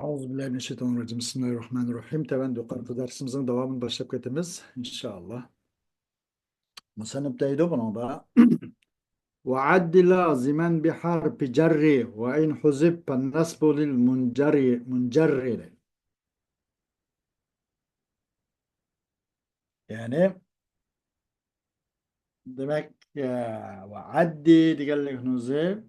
Euzubillahimineşşeytanirracim. Bismillahirrahmanirrahim. Tevenni yukarıda dersimizin devamını başlayıp ketimiz inşallah. Musanıptaydı bunun da. Ve addi lazimen bi harfi cerri ve in huzib pen nasbu lil muncerri. Yani demek ve addi digerlik nuzi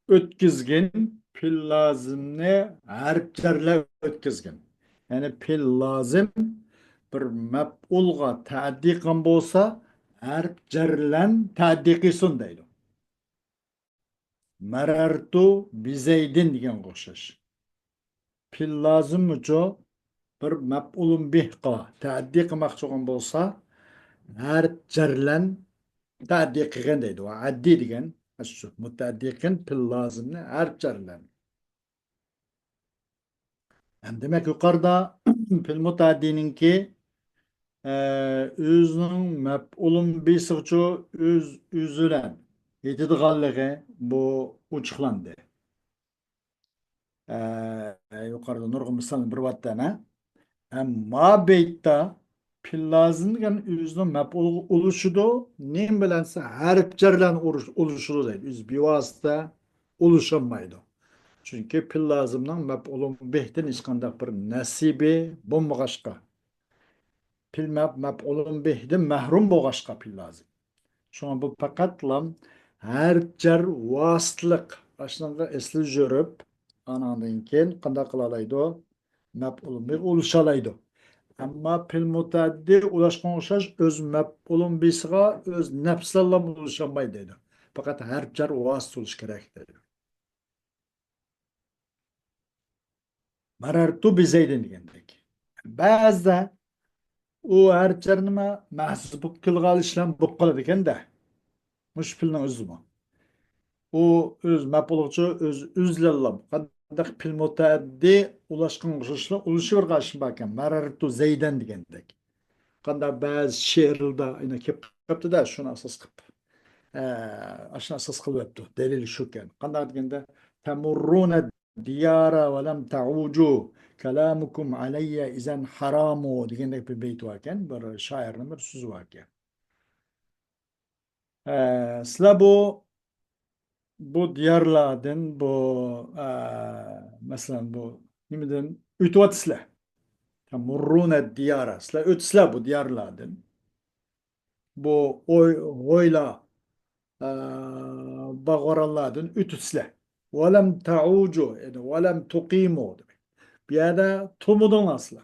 ötkizgin pil lazimni harf cerle ötkizgin. Yani pil lazım bir mef'ulga ta'ddi qilgan bo'lsa harf jarlan ta'ddi qilsin deydi. Marartu bizaydin degan o'xshash. Fil lozim uchun bir maf'ulun bihqa ta'ddi qilmoqchi bo'lgan bo'lsa harf jarlan ta'ddi qilgan deydi. Va addi degan shu mutaddi qilgan fil lozimni harf jarlan. Yani demek yukarıda fil mutaddininki özünün məf'ulun bir sığçı üzülen yetidiğallığı bu uçuklandı. Yukarıda nurgun misalın bir vattana. Ma beytta pillazın gen özünün məf'ul oluşudu. Neyim bilense harf cerlen oluşudu değil. Üz bir vasıta oluşamaydı. Çünkü pillazımdan məf'ulun behtin iskandak bir nasibi bombaşka. Pil mef'ulun bihden mahrum boğaşka pil lazım. Şu an bu pakatlam her cer vasıtlık aşağıda esli jörüp anandın ken kanda kılalaydı o mef'ulun bih oluşalaydı. Ama pil mutaddi ulaşkan oluşaş öz mef'ulun bisiga öz nefsallam oluşamaydı dedi. Fakat her cer vasıt oluş gerek dedi. Marartu bizeydin degendek. Bazı o her nima mahsub qilgan ishlam bo'lib qoladi ekanda. Mush pilni o'zimi. U o'z ma'qullikchi o'z o'zlallam. Qanday pil mutaaddi ulashgan o'xshashlar ulushiver qarshi ekan. Marartu zaydan degandek. Qanday ba'zi she'rlarda ina kelib qapti-da shuni asos qilib. Ashuna asos qilyapti. Dalil shu ekan. Qanday deganda tamurruna diyara va lam ta'uju kalamukum alayya izan haramu degandek bir beyt var ekan. Bir shoirning bir so'zi var ekan. Sizlar bu diyarlardan mesela bu nimeden ötüvatsızlar. Murrune diyara. Sizler ötsüzler bu diyarlardan. Bu oyla bağıralardan ötüsüzler. Velem ta'ucu yani velem tuqimu demek. Bir yerde tumudun asla.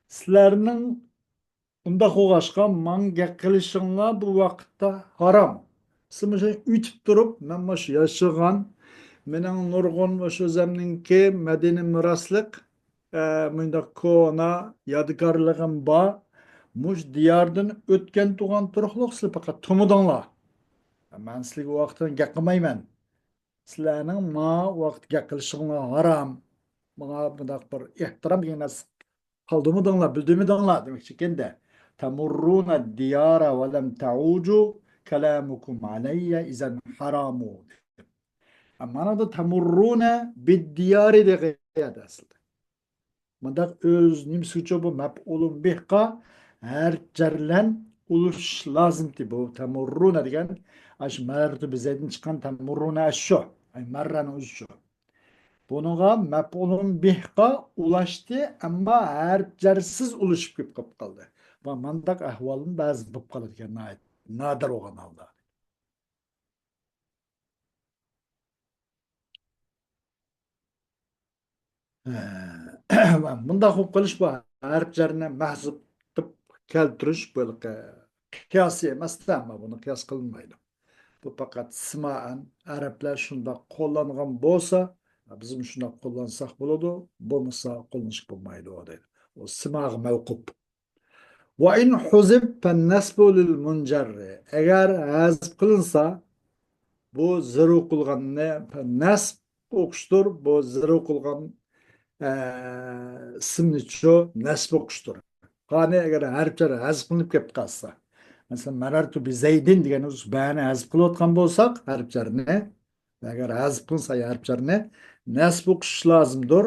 Sizlerinin unda qo'g'ashqa manga qilishinglar bu vaqtda haram. Siz mesela ütüp durup men mana shu yashagan mening nurg'un va shu zamninki Madina miroslik mundaq ko'na yodgorligim bor. Mush diyordan o'tgan tug'an turuqliq sizlar faqat tumudinglar. Men sizlarga u vaqtdan gap qilmayman. Sizlarning ma vaqt gap qilishinglar haram. Bana bundaq bir ehtirom degan narsa qildimidinglar, bildirmidinglar demoqchi ekanda. Tamurruna diyara ve lem ta'ucu kelamukum aleyye izen haramu. Mana da tamurruna bid diyari de gayet aslında. Mındak öz nimsuçu bu mef'ulun bihqa her cerlen uluş lazımdı bu tamurruna degen aş mertu bizeden çıkan tamurruna aşşo. Ay merran uşşo. Bununla mef'ulun bihqa ulaştı ama her cersiz uluşup kip kaldı. Ve mandak ahvalın bazı bıp kalır ki nadir olan halda. Bunda hukup kılış bu harflerine mahzup tıp keltiriş böyle kıyası emas ama bunu kıyas kılınmaydı. Bu fakat simaen Araplar şunda kullanılan bolsa bizim şunda kullansak buludu, bulmasa kullanışık bulmaydı o değil. O simağ mevkup. Ve in huzib fen nesbu lil muncerri. Eğer hazb kılınsa bu zırı kılgan ne? Nesb okuştur. Bu zırı kılgan ismni nesb okuştur. Qani eğer harfleri hazb kılınıp kep kalsa. Mesela merartu bi zeydin deganimiz bani hazb qilayotgan bo'lsak harflarni agar hazb qilinsa harflarni nasb o'qish lozimdir.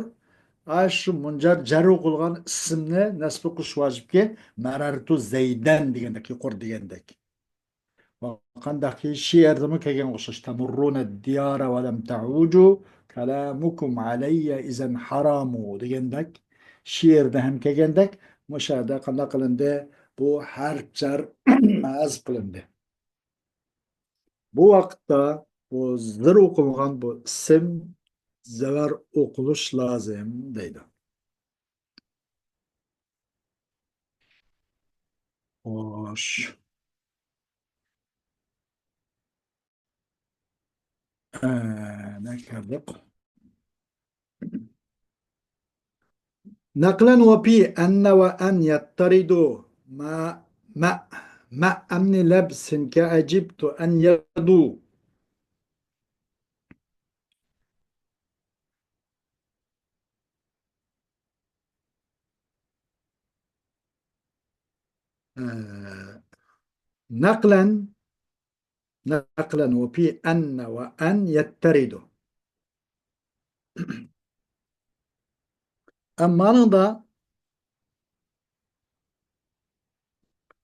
Shu munjar jar o'qilgan ismni nasb qilish vojibki, marartu zaydan degandek, yuqori degandek. وقندق الشعر ما كان وصش تمرون الديار ولم تعودوا كلامكم علي إذا حرام ديندك شعر ده هم كجندك مشاهدة قندق قلنده bu harflar az qilindi. Bu vaqtda bu zir o'qilgan bu ism zavar o'qilish lozim deydi. Xo'sh. Ne kadar? نقلا وفي أن وأن يضطردوا ما ما أمن لبس كأجبت أن يدو آه، نقلا نقلا وفي أن وأن يضطردوا أما da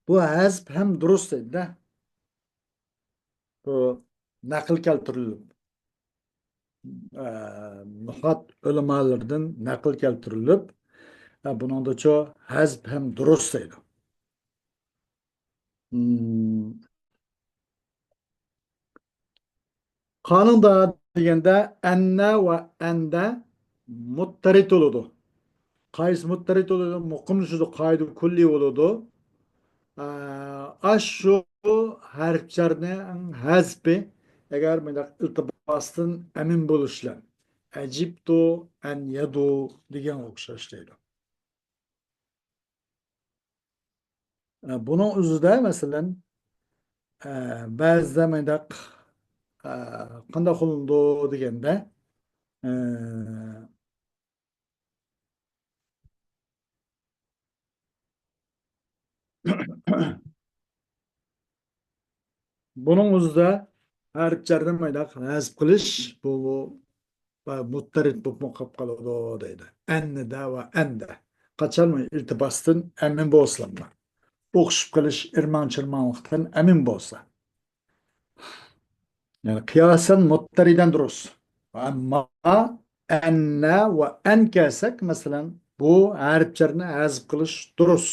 bu hazb hem durust de bu nakıl keltirilip muhat ulamalardan nakıl keltirilip bunun da çoğu hazb hem durust deydi. Kanunda degende enne ve ende muttarit oludu. Qaysi muttarit oludu? Muqim shudu qaydu kulli oludu. Aşu harfçarni hazbi eğer mendaq iltibasdan emin bo'lishlar. Ajibtu an yadu degan o'xshash deydi. Bunun o'zida masalan ba'zida mendaq qanday qilindi deganda bunun o'zida harflarni maydaq hazb qilish bu muttarid bo'lib qolib qoladi deydi. Annida va anda. Qachon iltibosdan amin bo'lsinlar. O'qishib qilish irman-chirmonlikdan amin bo'lsa. Yani kıyasen muttaridan durus. Ama enne ve en kesek mesela bu harflerini hazb qilish durus.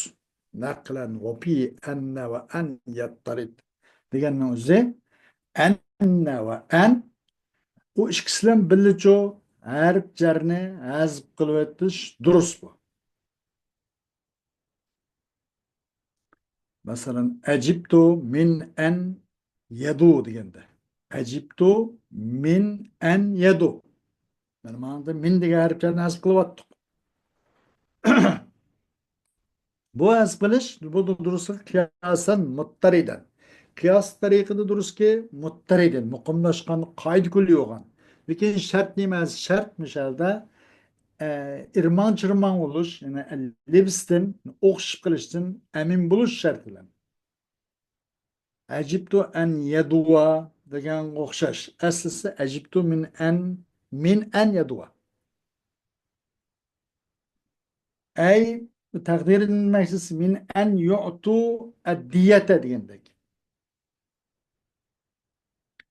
Naklen ve pi enne ve en yattarid. Deganning o'zi enne ve en bu ikkisidan birlicha harflarni hazb qilib o'tish durust bu. Mesela ecibtu min en yedu deganda. Ecibtu min en yedu. Yani manada min degan harflarni hazb qilib o'tdik. Bu hazb qilish bu durust qiyosan muttariden. Qiyos tariqida durustki muttariden muqimlashgan qoida kulli bo'lgan. Lekin shart nima? Shart misalda irmon chirmon bo'lish, ya'ni lebsdan o'qishib qilishdan amin bo'lish shart bilan. Ajibtu an yadwa degan o'xshash. Aslisi ajibtu min an yadwa. Ay taqdir edilmeksiz min en yu'tu ad-diyete degandek.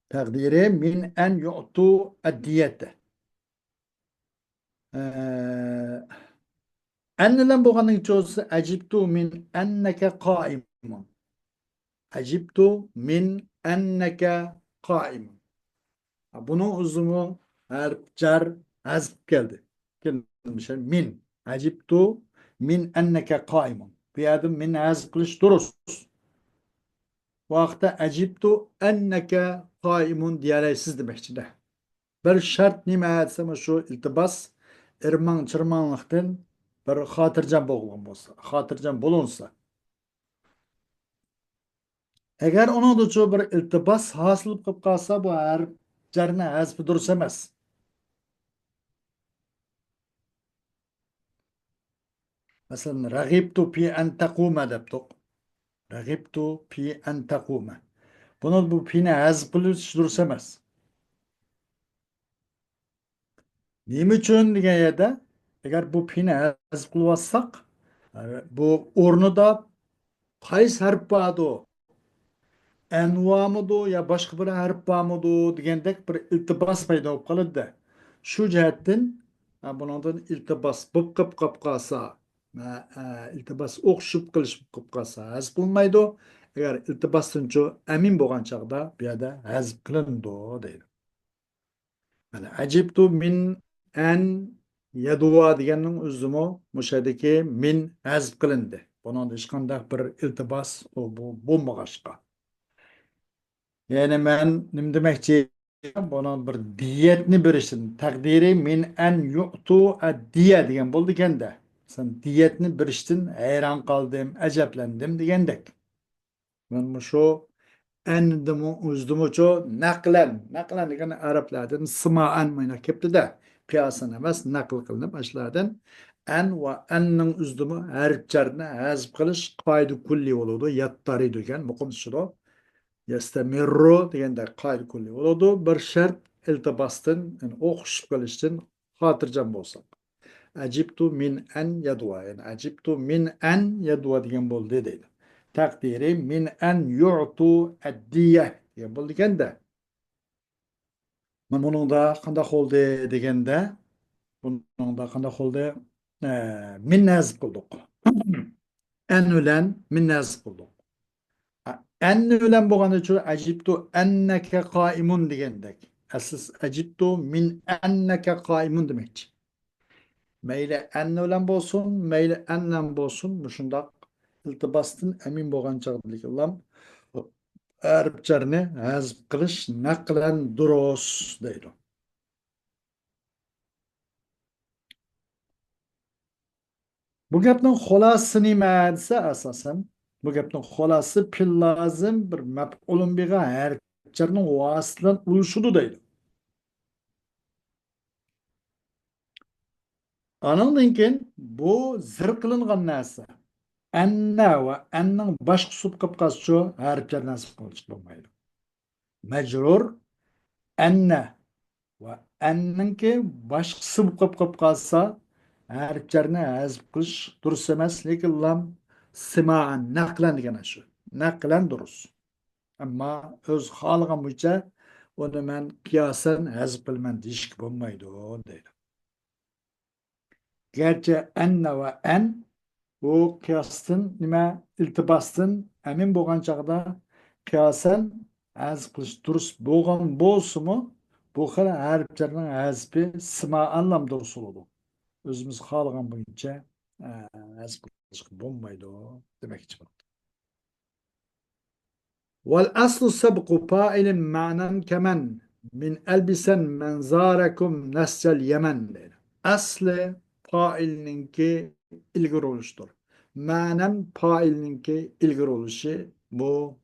Takdiri min en yu'tu ad-diyete. Ennelen bo'lganning cho'zisi ajibtu min annaka qaimun. Ajibtu min annaka qaimun. Bunun uzumu harf jar hazb geldi. Gelmiş min. Ajibtu min annaka qaimun. Bu yerde min hazb qilish durust. Vaqtda ajibtu annaka qaimun diyaraysiz demekçi de. Bir şart nima desem şu iltibas irman çırmanlıktan bir xotirjam bo'lgan bo'lsa, xotirjam bo'lunsa. Eğer onun da bir iltibas hosil qilib qolsa bu harf jarni hazfi durust emas. Masalan, rag'ibtu fi an taquma debdik. Rag'ibtu fi an taquma. Bunu bu fini hazf qilish durust emas. Nima uchun degan yerda Eğer bu pini hazb kılmazsak, bu ornida qaysi harf bordi? Envamıdı ya başka bir harf barmıdı degandek bir iltibas paydo bo'lib qoladi. Shu jihatdan bundan iltibos bo'lib qolib qolsa, iltibos o'xshib qilish bo'lib qolsa hazb qilmaydi. Agar iltibosdan amin bo'lgan chog'da bu yerda hazb qilindi deydi. Mana ajibtu min an yadwa deganning o'zimi mushadiki min hazb qilindi. Bundan hech qanday bir iltibos bu bo'lmag'achqa. Yani ben ne demekçi bana bir diyetini biriştin. Takdiri min en yu'tu diye diyen buldu kende. Sen diyetini biriştin, hayran kaldım, aceplendim diyendek. Ben bu şu endimu uzdumu ço naklen. Naklen diyen Araplardan sıma'an mayna kepti de kıyasan emez nakl kılınıp başlardan en ve ennin uzdumu her çarına hazb kılış kaydı kulli oludu. Yattari diyen mukum şudu. Yastamirru deganda qoida kulli bo'ladi. Bir shart iltibosdan, ya'ni o'qishib qolishdan xotirjam bo'lsak. Ajibtu min an yadwa, ya'ni ajibtu min an yadwa degan bo'ldi deydi. Taqdiri min an yu'tu addiya degan bo'ldi ekanda. Mana buningda qanday bo'ldi deganda, buningda qanday bo'ldi? Min nazb qildik. An bilan min nazb qildik. Enne bilen bo'lgani uchun ajibtu enneke qaimun degandek. Asl ajibtu min enneke qaimun demekçi. Mayli enne bilen bo'lsin, mayli ennam bo'lsin, shundoq iltibosdan amin bo'lgan chog'dalik ulam arabcharini hazb qilish naqlan durust deydi. Bu gapning xulosasi nima desa asosan bu gapning xulosasi pil lozim bir maf'ulun biga harflarning vasitlan urushudu deydi. Anandan keyin bu zir qilingan narsa. Anna va anning boshqa sub qilib qolsa harflar nasib qilish bo'lmaydi. Majrur anna va anningki boshqa sub qilib qolsa harflarni hazb qilish durust emas, lekin lam simaan naqlan degan shu. Naqlan durust. Ammo o'z xohlagan bo'yicha uni men qiyosan hazb qilman deyishga bo'lmaydi deydi. Gerçi enne ve en bu kıyasın nime iltibasın emin bo'lgan chog'da qiyosan hazb qilish durust bo'lgan bo'lsa-mu, bu xil harflarning hazbi sima anlam durust bo'ladi. O'zimiz xohlagan bo'yicha hazb qilishga bo'lmaydi demoqchi bo'laman. Vel aslu sabqu fa'ilin ma'nan kemen min elbisen menzarakum nescel yemen deydi. Asli failininki ilgir oluştur. Manen failininki ilgir oluşu bu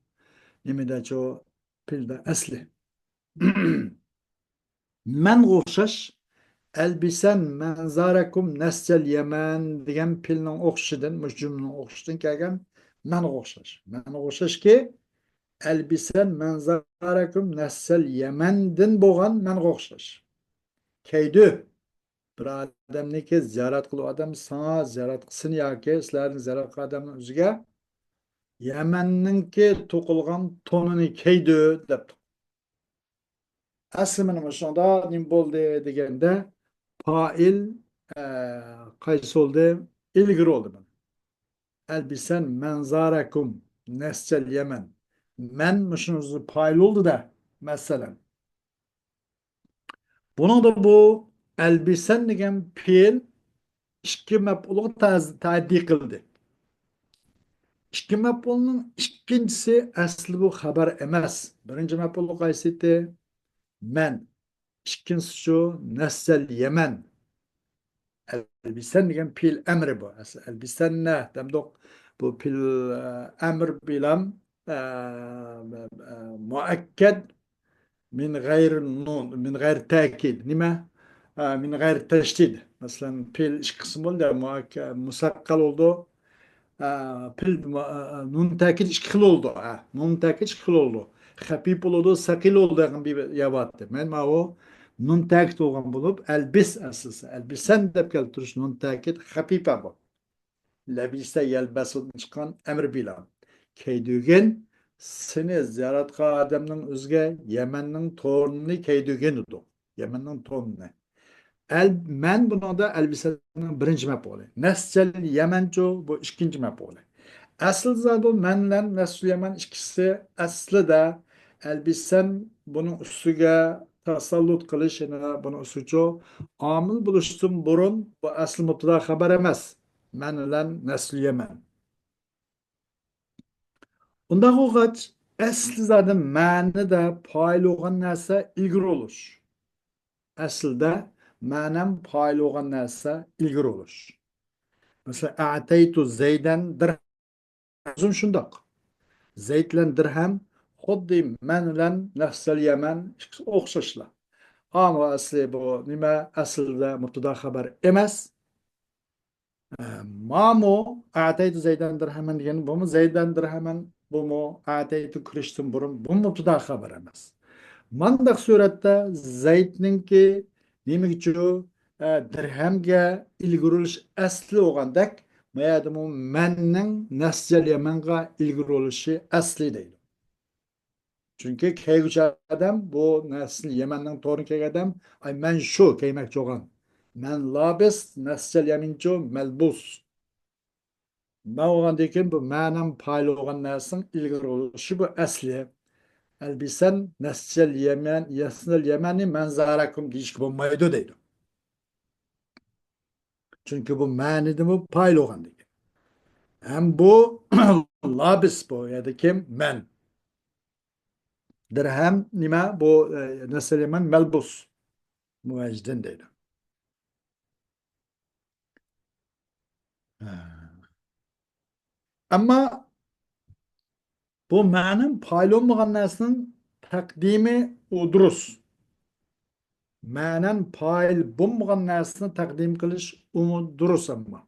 nimede çoğu pilde asli. Men o'xshash elbisen menzarakum nescel yemen degan pilning o'xshishidan, mush jumlaning o'xshishidan kelgan men o'xshash. Men o'xshash ki elbisen menzarakum nescel yemendan bo'lgan men o'xshash. Keydi bir odamniki ziyorat qilib odam sana ziyorat qilsin yoki sizlarni ziyorat qilgan odamning o'ziga Yamanninki to'qilgan to'nini kiydi debdi. Asli mana shunda nim bo'ldi deganda fail qaysi bo'ldi? Ilgir oldu ben. Elbisen menzarakum nescel Yemen. Men şunun fail oldu da mesela. Bunun da bu elbisen degan fiil ikki maf'ulga ta'ddi qildi. İkki maf'ulning ikkinchisi asli bu xabar emas. Birinchi maf'ul qaysi edi? Men. İkincisi şu nescel Yemen. Elbisen degan fiil emri bu. Elbisen ne? Demdok bu fiil emr bilan muakked min gayr nun, min gayr takid. Nima? Min gayr teşdid. Mesela fiil iş kısmı oldu ya musakkal oldu. Pil nun takid ikki xil oldu. Nun takid ikki xil oldu. Xafif oldu, sakil oldu bir yabattı. Men ma o nun ta'kid bo'lgan bo'lib, albis aslisi, albisan deb keltirish nun ta'kid xafifa bu. Labisa yelbasudan chiqqan amr bilan. Keydügen seni ziyorat qilgan odamning o'ziga Yamanning to'nini keydügen edi. Yamanning to'nini. Men bunada elbisenin birinci mef'ulü. Nescel Yemenco bu ikinci mef'ulü. Asıl bu menle Nescel Yemen ikisi aslı da elbisen bunun üstüge tasallut kılışına bunun üstüce amil buluştum burun bu asıl mutluğa haber emez. Menle Nescel Yemen. Unda koğaç aslı zaten meni de paylı olan neyse ilgili olur. Aslida ma'nam foil bo'lgan narsa ilgari bo'lish. Masalan, a'taytu Zaydan dirham. O'zim shundoq. Zayd bilan dirham xuddi man bilan nafsal yaman o'xshashlar. Ammo asli bu nima? Aslida mubtada xabar emas. Ma'mu a'taytu Zaydan dirhaman degan bu Zaydan dirhaman bu a'taytu kirishdan burun bu mubtada xabar emas. Mandaq suratda Zaydninki demoqchi dirhamga ilgirilish asli bo'lgandek, mayadamu manning nasjal yamanga ilgirilishi asli deydi. Chunki keyguchi odam bu nasl Yamanning to'g'ri kelgan odam, ay men shu kiymoqchi bo'lgan. Men labis nasjal yamincho malbus. Bo'lgandan keyin bu ma'nam payli bo'lgan narsaning ilgirilishi bu asli. Elbisen nescel yemen, yasnel yemeni menzarakum deyişki bulmaydı deydi. Çünkü bu manidi bu paylı olan dedi. Hem bu labis bu ya da kim? Men. Dirhem nima bu nescel yemen melbus. Muecden deydi. Ama bu ma'nın paylı olmayan nesinin takdimi udurus. Ma'nan payl bulmagan narsani taqdim qilish durust amma.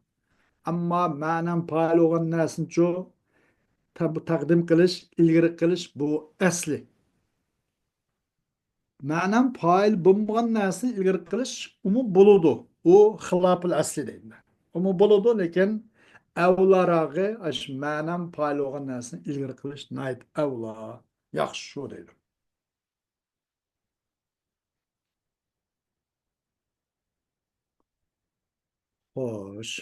Ammo ma'nan payl bo'lgan narsani taqdim qilish, ilgari qilish bu asli. Ma'nan payl bulmagan narsani ilgari qilish bo'ladi. U xilofil asli deydi. Bo'ladi, lekin avlarog'i ash ma'nan payl bo'lgan narsani ilgari qilish nayt avla. Yaxshi shu deydi. Xo'sh.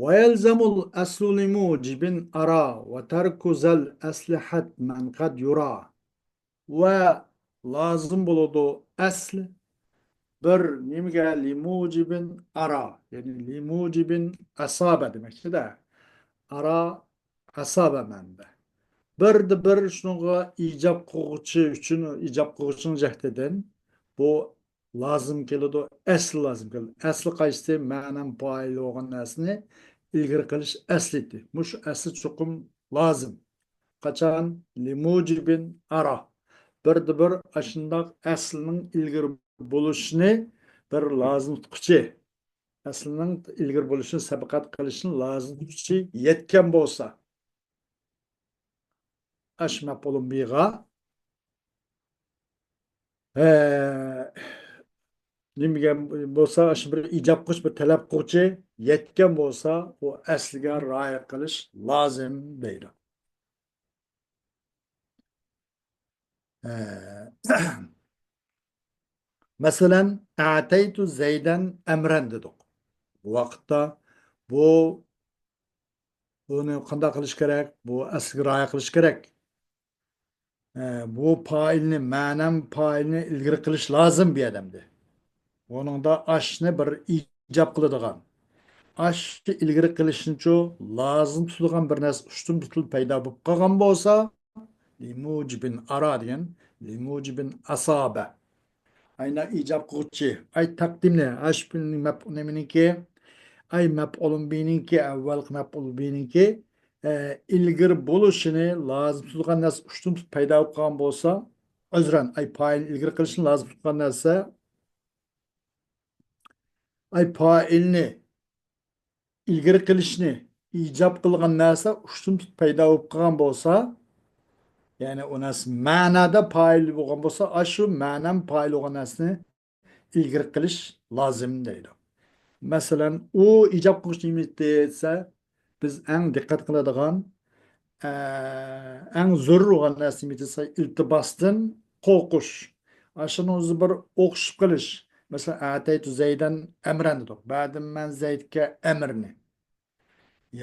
ويلزم الأصل لموجب أرى وترك ذا الأصل حتما قد يرى ولازم بلدو أصل bir nimge limujibin ara yani limujibin asabe demek ki de ara asabe mende bir şunga icap kılgıcı üçün icap kılgıcını cehdeden bu lazım keledi asl lazım keledi aslı qaysi ma'nan paylı olan narsani ilgari qilish aslidi mush asli chuqum lazım qachon limujibin ara bir ashundoq aslining ilgari bo'lishini bir lazım tutquchi aslining ilgari bo'lishini sabaqat qilishni lazım tutquchi yetgan bo'lsa ashmab olunbiga nimaga bo'lsa shu bir ijob qilish bir talab qiluvchi yetgan bo'lsa u asliga rioya qilish lozim deydi. Masalan, ataytu Zaydan amran dedik. Bu vaqtda bu buni qanday qilish kerak? Bu asliga rioya qilish kerak. Bu failni, ma'nan failni ilgari qilish lozim bu odamda. Onunda ashni bir ijob qiladigan ashni ilgari qilishnichu lozim tutadigan bir narsa ustun tutilib paydo bo'lib qolgan bo'lsa limujibin ara degan limujibin asoba ayna ijob qiluvchi ay taqdimni ash neminiki ay maf'ulun bininki avval maf'ul bininki ilgari bo'lishini lozim tutadigan narsa ustun tutib paydo bo'lib qolgan bo'lsa uzran ay fail ilgari qilishni lozim tutgan narsa ay failni ilgari qilishni ijob qilgan narsa ustun tutib paydo bo'lib qolgan bo'lsa Yani o nas ma'nada paylı bo'lgan bo'lsa, shu ma'nan paylı bo'lgan narsani ilgari qilish lozim deydi. Masalan, u ijod qilish nima desa, biz eng diqqat qiladigan, eng zarur bo'lgan narsa nima desa, iltibosdan qo'rqish. Shuni o'zi bir o'qishib qilish. Masalan, ataytu zaydan amran dedik. Ba'dim man zaydga amrni.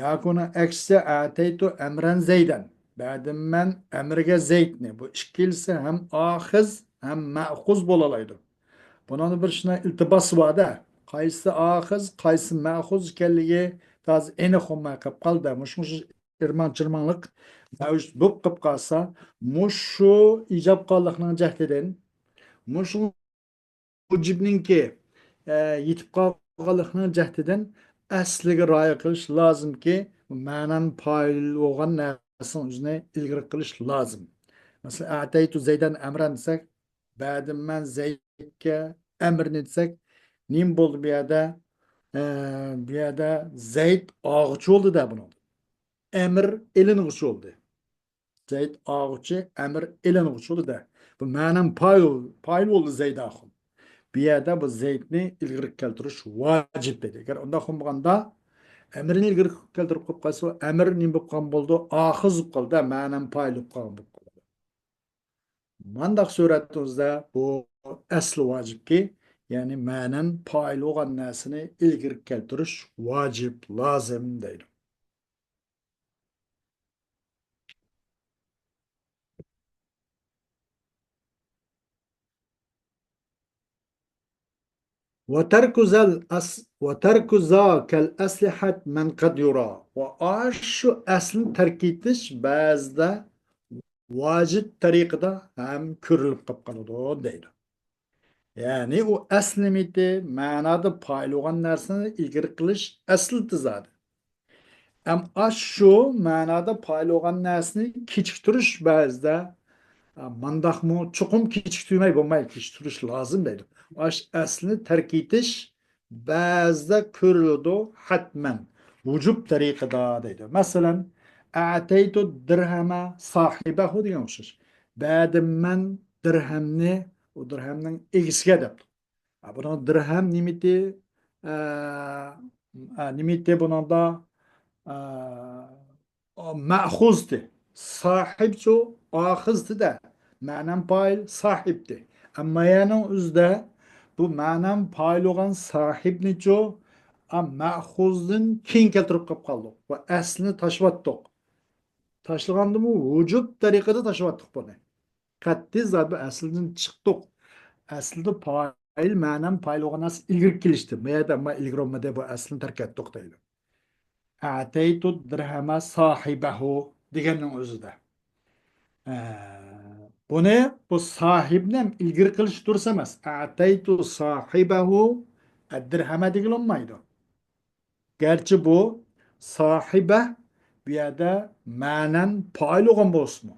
Yakuna eksi ataytu emren zeyden. Ba'dim men emrige zeydni. Bu ikilisi hem ahiz hem ma'huz bolalaydı. Bunun bir şuna iltibası var da. Qaysi ahiz, qaysi ma'huz ekanligi taz eni xolmay qolib qoldi. Mush irman chirmanliq mavjud bo'lib qolib qolsa, mushu ijab qolliqning jahdidan, mushu mujibninki yetib qolganlikning jahdidan asliga rioya qilish lozimki, ma'nan poyil bo'lgan narsani o'zini ilgari qilish lozim. Masalan, ataytu zaydan amran desak, ba'dim man zaydga amrni desak, nim bo'ldi bu yerda? Bu yerda zayd og'uchi bo'ldi-da buni. Amr eling'uchi bo'ldi. Zayd og'uchi, amr eling'uchi bo'ldi-da. Bu ma'nan poyil bo'ldi zayd axir. Bir yerde bu zeytni ilgiri keltirish vacip dedi. Eğer onda bo'lganda emrini ilgiri keltirib qo'yib qolsa, emir nima bo'lib qolgan bo'ldi? Oxiz bo'lib qoldi, ma'nan payli bo'lib qolgan bo'lib qoladi. Mandaq suratimizda bu asli vacipki, ya'ni ma'nan payli bo'lgan narsani ilgiri keltirish vacip, lozim deydi. وترك ذا كالأسلحة من قد يرى وأش أصل تركيتش bazda vacip tariqada hem körülüp kapkalıdı deydi. Yani o aslimiti manada paylı olan narsani ilgiri qilish asli zadı. Hem şu manada paylı olan narsani kechiktirish bazda mandaqmu chuqum kechiktirmay bo'lmaydi, kechiktirish lozim deydi. Aslini tark etish ba'zida ko'riladi hatman vujub tariqada deydi. Masalan, ataytu dirhama sohibahu degan o'xshash. Ba'dim man dirhamni, u dirhamning egisiga deb. Buni dirham nimiti nimiti bunida ma'xuzdi. Sahibço ahizdi de ma'nan payl sahipti. Ama yani o'zida bu ma'nan payl olan sahibniço ma'xuzdin keyin keltirib qolib qoldik va aslini tashlatdik. Tashlagandimi vujub tariqada tashlatdik buni. Qat'iy zat asldan chiqdik. Aslida payl ma'nan payl olan nas ilgir kelishdi. Mayda ma ilgiromada bu aslini tark etdik deydi. Ataytu dirhama sahibahu deganning o'zida. Buni bu sahibni ham ilgari qilish durust emas. Ataytu sahibahu ad-dirhama degilinmaydi. Gerçi bu sahibe bu yerda ma'nan poyil bo'lgan bo'lsin.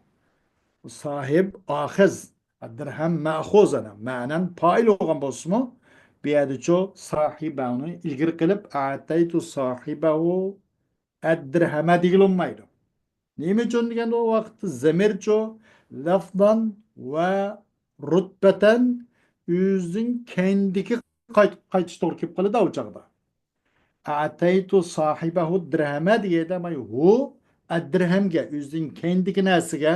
Sahib axiz, ad-dirham ma'xuz ana ma'nan poyil bo'lgan bo'lsin. Bu yerda cho sahibani ilgari qilib ataytu sahibahu ad-dirhama degilinmaydi. Nima uchun deganda o vaqtda zamircho lafdan va rutbatan o'zining kendiki qaytish to'g'ri kelib qoladi u chog'da. Ataytu sohibahu dirhama deganda hu ad-dirhamga o'zining kendiki narsiga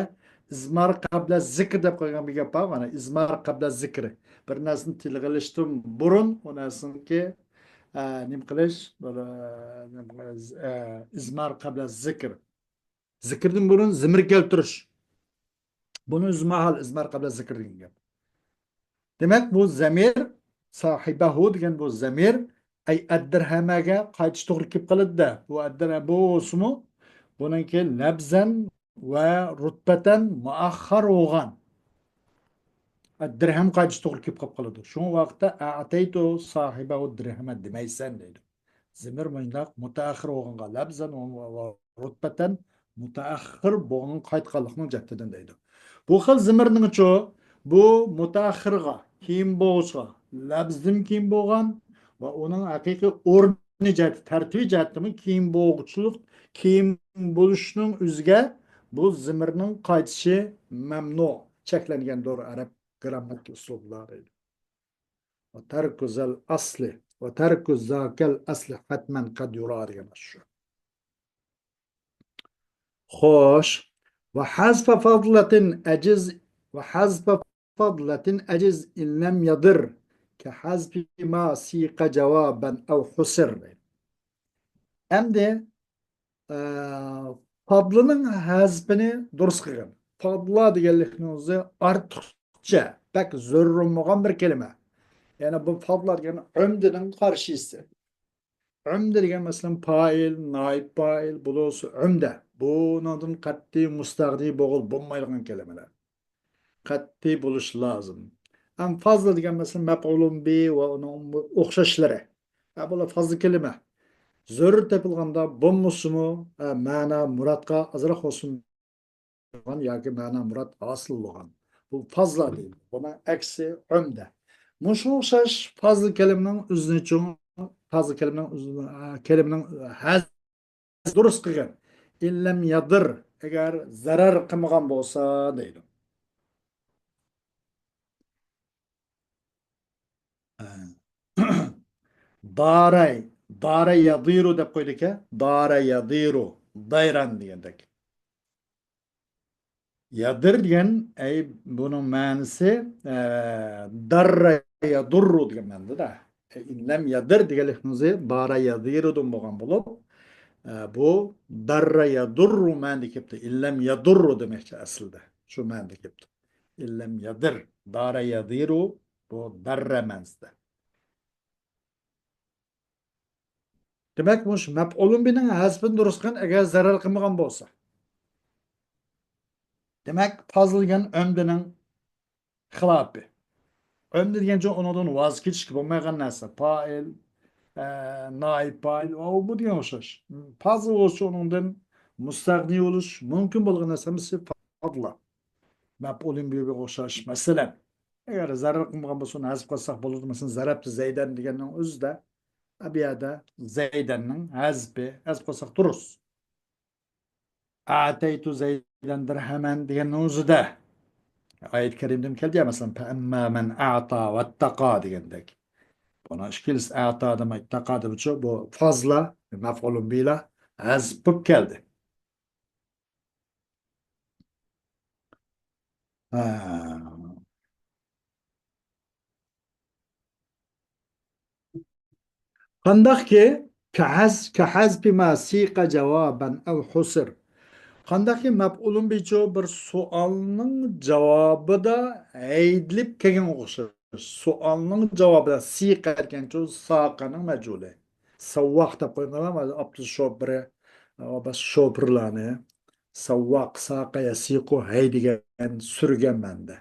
izmar qabla zikr deb qo'ygan bir gap bor mana izmar qabla zikri. Bir narsani tilg'ilishdan burun u narsaniki nima qilish izmar qabla zikr. Zikrdan burun zimir keltirish. Bunu mahal izmar qabla zikr degan gap. Demak, bu zamir sohibahu degan bu zamir ay ad-dirhamaga qaytish to'g'ri kelib qoladi-da. Bu ad-dirham bu ismi buniki labzan va rutbatan muakhkhar bo'lgan. Ad-dirham qaytish to'g'ri kelib qoladi. Shu vaqtda ataytu sohibahu dirhama demaysan deydi. Zamir mundaq mutaakhir bo'lganga labzan va rutbatan mutaakhir bo'lgan qaytganlikning jahdidan deydi. Bu xil zimirningcho bu mutaaxirga keyin bo'lishga labzdan keyin bo'lgan va uning haqiqiy o'rni jihati tartibi jihatimi keyin bo'luvchilik keyin bo'lishning o'ziga bu zimirning qaytishi mamnu cheklangandir arab grammatik usullari. وترك ذا الأصل وترك ذاك الأصل حتما قد يرى degan shu. خوش وحذف فضلة أجز وحذف فضلة أجز إن لم يضر كحذف ما سيق جوابا أو حسر. Endi fadlının hazbini durus qilgan. Fadla deganlikning o'zi ortiqcha, bak zo'rrilmagan bir kelime. Yani bu fadla degan umdining qarshisi. Umde degan masalan fail, naib fail, bulus umde. Bunun qat'iy mustaqdi bo'g'il bo'lmaydigan kelimeler. Qat'iy bo'lish lozim. Am fazla degan masalan maf'ulun bi va uning o'xshashlari. Bular fazla kelime. Zörür tepilganda bommusumu ma'na muratqa azroq olsun yoki ma'na murat asıl bo'lgan. Bu fazla değil. Buna eksi ömde. Muşu o'xshash fazla kelimening o'zini uchun fazla kelimening haz durust qilgan. İllem yadır agar zarar qilmagan bo'lsa deydi. Daray, dara yadiru deb qo'ydik-a? Dara yadiru, dayran degandek. Yadır degan ay bunun ma'nosi darra yadurru degan ma'noda. Inlam yadır deganlikni dara yadirudan bo'lgan bo'lib, bu darra yadurru ma'noda kelibdi. Illam yadurru demakchi aslida. Shu ma'noda kelibdi. Illam yadir, dara yadiru bu darra ma'nosida. Demak, bu maf'ulun bining hasbini durust qilgan agar zarar qilmagan bo'lsa. Demek fazlagan ömdünün xilafı. Ömdü degence ondan vaz keçiş bo'lmagan narsa. Fail, naib fail, o bu degan o'xshash. Fazla olsa ondan mustag'ni bo'lish mumkin bo'lgan narsamiz fadla. Maf'ulun biga o'xshash. Masalan, agar zarar qilmagan bo'lsa uni hazf qilsak bo'ladi. Masalan, zarabtu Zaydan deganning o'zida bu yerda Zaydanning hazfi hazf qilsak durust. Ataytu Zaydan dirhaman deganning o'zida ayet-i kerimden keldi ya mesela فَاَمَّا مَنْ اَعْطَى وَاتَّقَى degandek. Buna işkiliz a'ta demek taka demek bu fazla mef'ulun bila az büp geldi. Ha. Qandaq ki kahaz bima siqa cevaben ev husr. Qandaq ki mef'ulun biço bir sualının cevabı da eydilip kegen o'xshar. Sualının cevabı da siqa degan çoğu saqaning majuli. Savvaq deb qo'ygan ama abdus shobri bas shobrlarni savvaq saqa yasiqu hay degan surgan manda.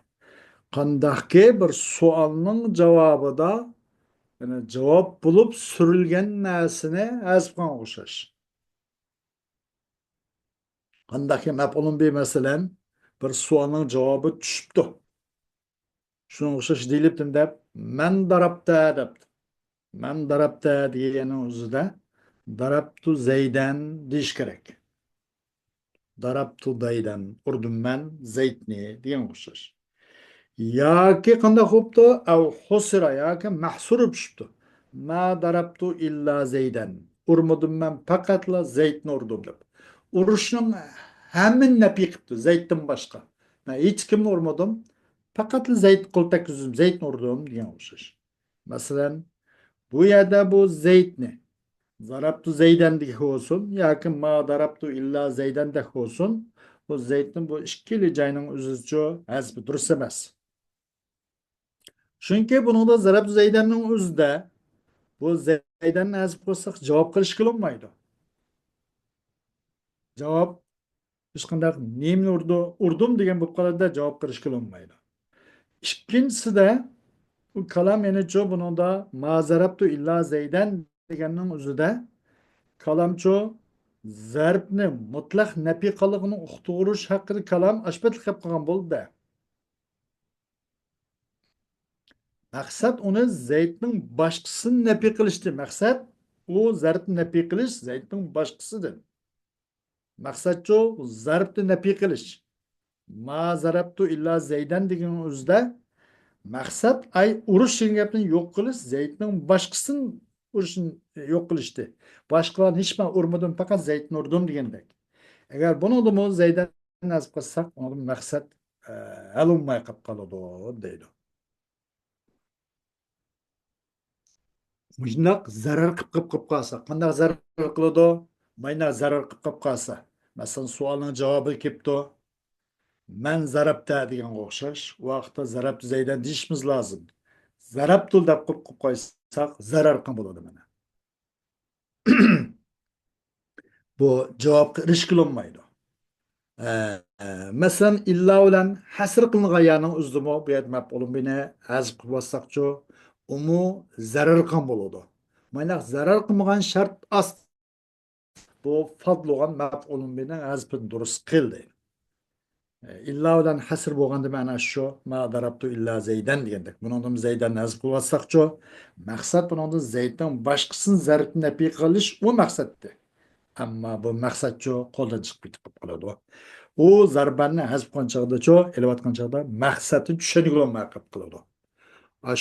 Qandaqki bir sualning javobida yani javob bo'lib surilgan narsani hazfga o'xshash. Qandaqki maf'ulun bi masalan bir sualning javobi tushibdi. Shunga o'xshash deyilibdi deb man darabta debdi. Man darabta degani o'zida darabtu Zaydan deyish kerak. Darabtu Zaydan urdim man Zaydni degan o'xshash. Yoki qanday bo'libdi? Av husira yoki mahsur tushibdi. Ma darabtu illa Zaydan. Urmadim man faqatla Zaydni urdim deb. Urushning hammasini nafiy qilibdi Zayddan boshqa. Men hech kimni urmadim. Faqatla Zayd qo'ltak uzum Zaydni urdim degan o'xshash. Masalan, bu yerda bu Zaydni Zarabtu Zaydan dek olsun, yoki ma darabtu illa Zaydan dek olsun. Bu Zaydning bu ikkili joyning o'zicha hasbi durust emas. Chunki buningda zarabtu Zaydanning o'zida bu Zaydanni hasb qilsak javob qilish qilinmaydi. Javob hech qanday nemni urdim degan bo'lib qoladi, javob qilish qilinmaydi. Ikkinchisida bu kalam yenicho buningda ma zarabtu illa Zaydan deganning o'zida kalamcho zarbni mutlaq nafiy qilig'ini uqtirish haqida kalam ashbatli qilib qolgan bo'ldi. Maqsad uni Zaydning boshqasini nafiy qilishdi. Maqsad u zarbni nafiy qilish Zaydning boshqasidir. Maqsad şu zarfni nafiy qilish. Ma zarabtu illa Zaydan degan o'zida maqsad ay urush degan gapni yo'q qilish, Zaydning boshqasini urishni yo'q qilishdi. Boshqalarni hech man urmadim, faqat Zaydni urdim degandek. Agar buni mu Zaydan nasib qilsak, uni maqsad hal bo'lmay qolib qoladi deydi. Mujnaq zarar qilib qolsa, qanday zarar qiladi? Mayna zarar qilib qolsa. Masalan, savolning javobi kelibdi. Men zarabda deganga o'xshash, u vaqtda zarab Zaydan deyishimiz lozim. Zarabtul deb qo'yib qo'ysak, zarar qilib bo'ladi mana. Bu javobga irish qilinmaydi. Masalan, illa bilan hasr qilingan ya'ning uzdimi bu yerda maf'ulun bini hazf qilib olsaqchi, umu zarar qilgan bo'ladi. Mana zarar qilmagan shart ast bu fadlugan maf'ulun bini hazfini durust qildi. İlla bilan hasr bo'lganda mana shu ma darabtu illa Zaydan degandek. Bundan Zaydan hazf qilib olsaqchi, maqsad bundan Zayddan boshqasini zarfni nafiy qilish u maqsaddi. Ammo bu maqsadchi qo'ldan chiqib ketib qoladi. U zarbanni hazf qilgan chog'dachi, elayotgan chog'da maqsadni tushunib olmay qolib qoladi.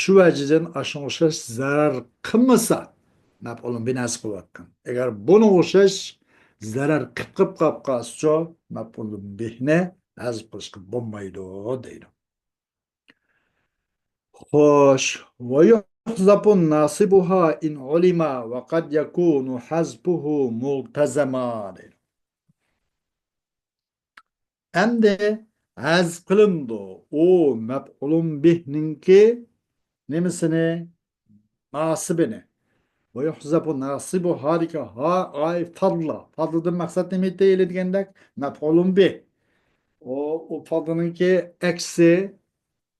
Shu vajidan ashunga o'xshash zarar qilmasa, maf'ulun bini hazf qilyotgan. Agar buni o'xshash zarar qilib qolsa, maf'ulun bihni hazf qilishga bo'lmaydi deydi. Xo'sh, va yuhzabu nasibuha in ulima va qad yakunu hazbuhu multazama deydi. Endi hazf qilindi. O maf'ulun bihninki nemisini? Nasibini. Ve yuhzabu nasibu harika ha ay fadla. Fadlıdan maksat nemi değil degandek maf'ulun bih. O fadlınınki eksi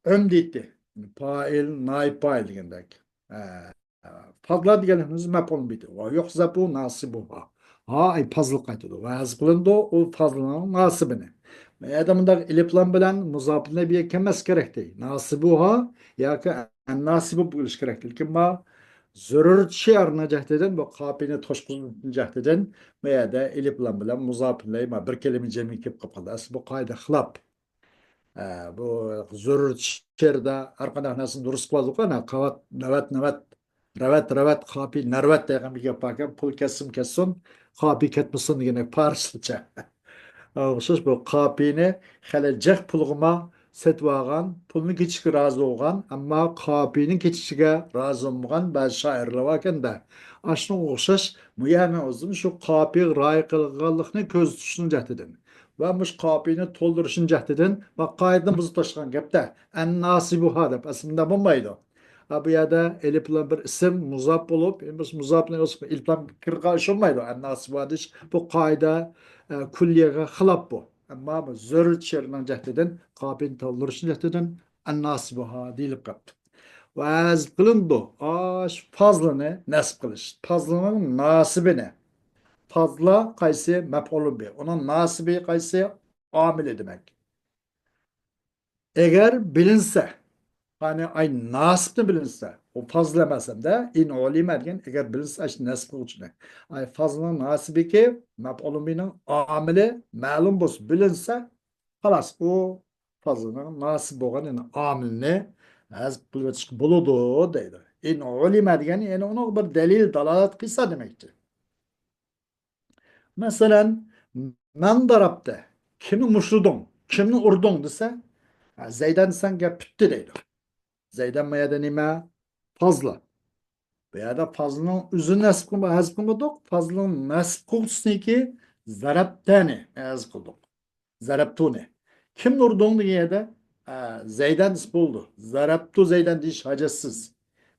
ömdiydi. Fail, naib fail degandek. Fadla deganimiz maf'ulun bih. Ve yuhzabu nasibuha. Ha ay fazıl qaytıdı. Ve hazf qilindi o fadlının nasibini. Adamda iliplan bilen muzafirine bir kemes gerek değil. Nasibuha ya ki en nasibu buluş gerek değil. Kim ma zürür şiarına cahdeden bu kapine toşkun cahdeden veya da iliplan bilen muzafirine ma bir kelime cemi kip kapalı. As bu kayda xilap. Bu zürür şiarda arkadaş nasıl durus kılazı kana kavat navat navat ravat kapi narvat degan bir yaparken pul kessin kapi ketmesin degene parslıca. Ağustos bu kapini xelejek pulguma setvagan, pulunu geçişe razı olgan, ama kapinin geçişe razı olmagan bazı şairler varken de aşına oxşaş müyəmin olsun şu kapi ray qılğanlıqni köz tutuşunu cəhdedin. Və muş kapini tolduruşunu cəhdedin. Bak qaydan buzu taşıgan gepte en nasibuha dep aslında bulmaydı. Bu yada eliplan bir isim muzap olup, muzap ne olsun ilplan kırqa iş olmaydı. En nasibuha diş bu kayda kulliyege xilap bu. Ama bu zörür çerinin cehdeden, kapin tavluruşun cehdeden annasibuha deyilip kaptı. Ve az kılındı. Fazlını nasip kılış. Fazlının nasibini. Fazla kaysi mef'ulun bi. Onun nasibi kaysi amili demek. Eğer bilinse, hani ay nasipni bilinse, o fazla emasam da in ulima degan eğer bilinse aş nasip qiluvchi. Ay fazla nasibi ki maf'ulun bining amili ma'lum bo'lsa bilinse xalas u fazlaning nasib bo'lgan yani amilni hazb qilib o'tishga bo'ladi deydi. In ulima degani yani uni bir dalil dalolat qilsa demakchi. Masalan, man darabda kimni mushriding, kimni urding desa, Zaydan sen gap bitti deydi. Zaydan mayada nima? Fazla. Veya da fazlının üzü nasip kılma, hazb kılmadık. Fazlının nasip kılsın ki zarabtani hazb kıldık. Zarabtuni. Kim nurduğun diye de Zeydan isp oldu. Zarabtu Zeydan diş hacatsız.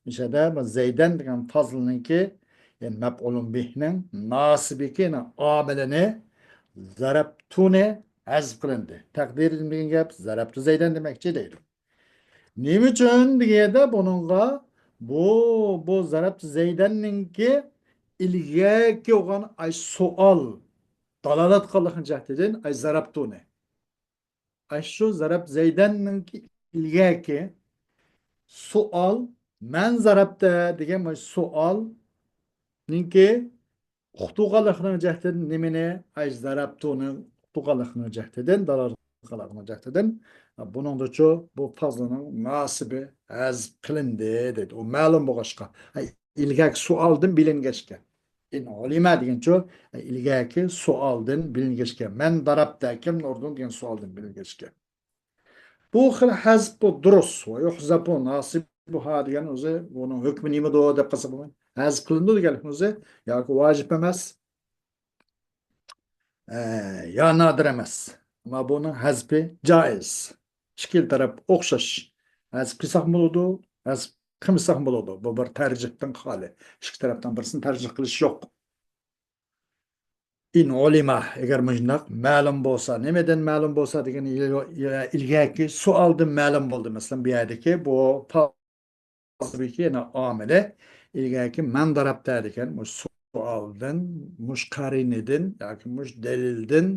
Mişede ama Zeydan diyen fazlının ki yani mef'ulun bihnin nasibi ki amelini zarabtuni hazb kılındı. Takdir edilmeyen gap zarabtu Zeydan demekçi değil. Nima uchun deganda buningga bu zarab Zaydanninki ilgaki bo'lgan ay savol dalolat qilgan jihatidan ay zarabtuni. Ay shu zarab Zaydanninki ilgaki savol man zarabda degan savol ninki Uqtuqalıqның jähten nimene ajdaraptuğunu uqtuqalıqның jähteden dalarqalıqның jähteden bunun da ço bu fazlanın nasibi az qılındı dedi. O ma'lum boğaşqa. İlgak sualdın bilingeçke. Olima degan ço ilgaki sualdın bilingeçke. Men darabdakim nordun degan sualdın bilingeçke. Bu xil hazb bu durus ve yuhzabu nasib bu ha degan o'zi bunun hukmi nima do deb qilsa bo'lmaydi. Hazb qilindi degan o'zi yoki vojib emas, ya nadir emas. Ama bunun hazbi caiz. İkili taraf o'xshash. Hazb qilsak bo'ladi, hazb qilmasak bo'ladi. Bu bir tarjihdan hali. İki tarafdan birisini tarjih qilish yo'q. In ulima agar mujnaq ma'lum bo'lsa, nimadan ma'lum bo'lsa degan ilgaki suoldan ma'lum bo'ldi. Masalan, bu yerdagi bu tabii ki yine amele ilgaki men darapta degan mush suoldan, mush qarinidin yoki mush delildan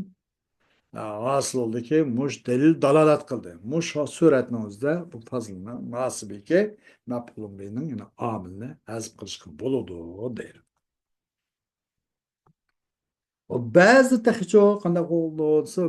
hosil bo'ldiki, mush delil dalolat qildi. Mush suratni o'zida bu fazlni nasibiki maf'ulun bihining yine amilni hazb qilishga bo'ladi deydi. O ba'zi taxicho qanday bo'lsa